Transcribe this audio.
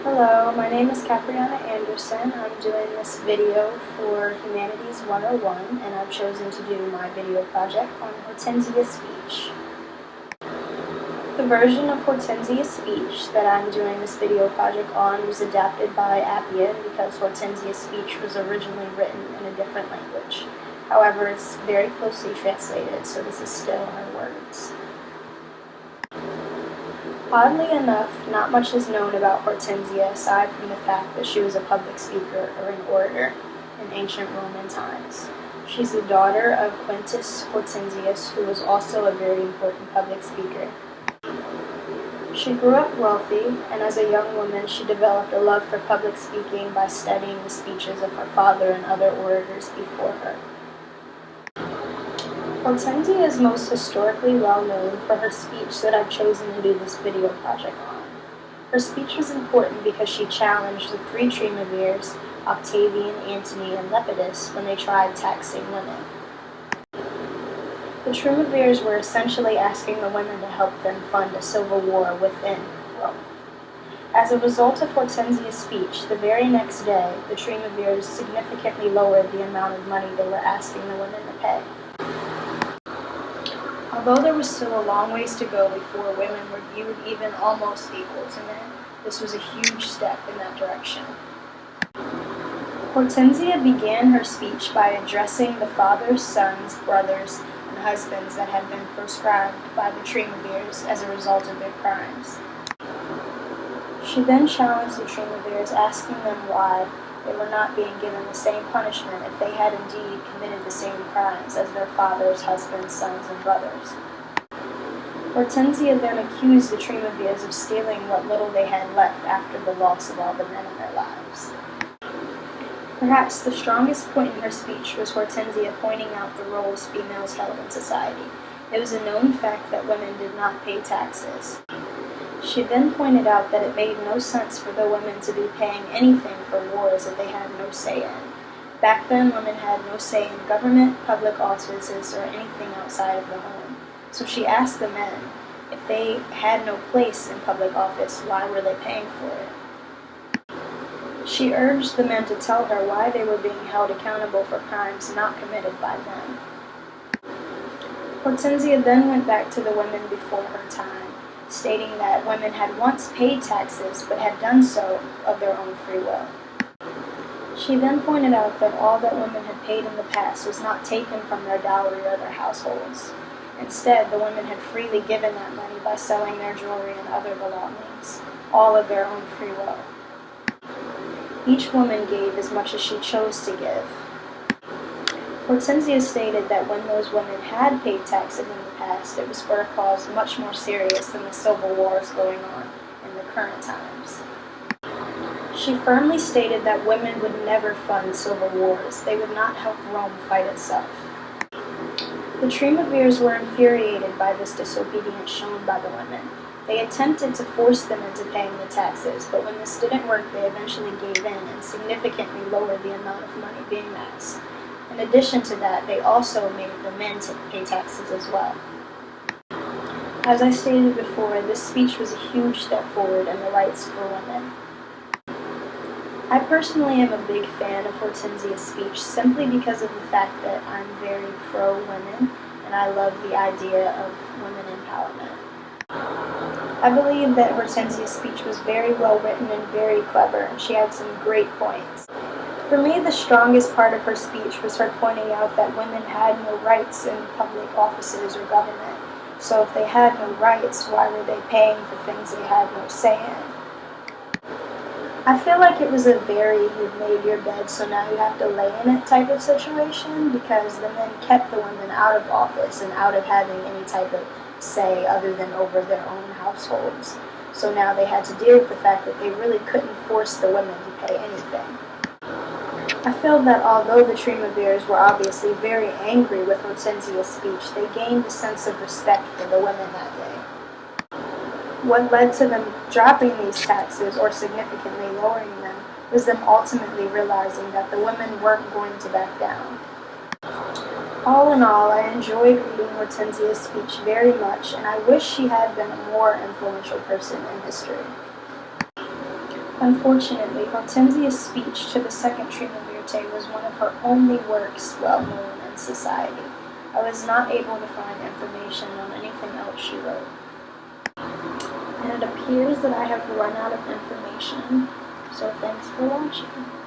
Hello, my name is Capriana Anderson. I'm doing this video for Humanities 101, and I've chosen to do my video project on Hortensia's speech. The version of Hortensia's speech that I'm doing this video project on was adapted by Appian because Hortensia's speech was originally written in a different language. However, it's very closely translated, so this is still her words. Oddly enough, not much is known about Hortensia aside from the fact that she was a public speaker or an orator in ancient Roman times. She's the daughter of Quintus Hortensius, who was also a very important public speaker. She grew up wealthy, and as a young woman she developed a love for public speaking by studying the speeches of her father and other orators before her. Hortensia is most historically well known for her speech that I've chosen to do this video project on. Her speech was important because she challenged the three triumvirs, Octavian, Antony, and Lepidus, when they tried taxing women. The triumvirs were essentially asking the women to help them fund a civil war within Rome. As a result of Hortensia's speech, the very next day, the triumvirs significantly lowered the amount of money they were asking the women to pay. Although there was still a long ways to go before women were viewed even almost equal to men, this was a huge step in that direction. Hortensia began her speech by addressing the fathers, sons, brothers, and husbands that had been proscribed by the triumvirs as a result of their crimes. She then challenged the triumvirs, asking them why they were not being given the same punishment if they had indeed committed the same crimes as their fathers, husbands, sons, and brothers. Hortensia then accused the triumvirs of stealing what little they had left after the loss of all the men in their lives. Perhaps the strongest point in her speech was Hortensia pointing out the roles females held in society. It was a known fact that women did not pay taxes. She then pointed out that it made no sense for the women to be paying anything for wars that they had no say in. Back then, women had no say in government, public offices, or anything outside of the home. So she asked the men, if they had no place in public office, why were they paying for it? She urged the men to tell her why they were being held accountable for crimes not committed by them. Hortensia then went back to the women before her time, stating that women had once paid taxes but had done so of their own free will. She then pointed out that all that women had paid in the past was not taken from their dowry or their households. Instead, the women had freely given that money by selling their jewelry and other belongings, all of their own free will. Each woman gave as much as she chose to give. Hortensia stated that when those women had paid taxes in the past, it was for a cause much more serious than the civil wars going on in the current times. She firmly stated that women would never fund civil wars. They would not help Rome fight itself. The triumvirs were infuriated by this disobedience shown by the women. They attempted to force them into paying the taxes, but when this didn't work, they eventually gave in and significantly lowered the amount of money being asked. In addition to that, they also made the men pay taxes as well. As I stated before, this speech was a huge step forward in the rights for women. I personally am a big fan of Hortensia's speech simply because of the fact that I'm very pro-women and I love the idea of women empowerment. I believe that Hortensia's speech was very well written and very clever, and she had some great points. For me, the strongest part of her speech was her pointing out that women had no rights in public offices or government. So if they had no rights, why were they paying for things they had no say in? I feel like it was a very you've made your bed so now you have to lay in it type of situation, because the men kept the women out of office and out of having any type of say other than over their own households. So now they had to deal with the fact that they really couldn't force the women to pay anything. I feel that although the triumvirs were obviously very angry with Hortensia's speech, they gained a sense of respect for the women that day. What led to them dropping these taxes or significantly lowering them was them ultimately realizing that the women weren't going to back down. All in all, I enjoyed reading Hortensia's speech very much, and I wish she had been a more influential person in history. Unfortunately, Hortensia's speech to the second Triumvirate was one of her only works well known in society. I was not able to find information on anything else she wrote. And it appears that I have run out of information, so thanks for watching.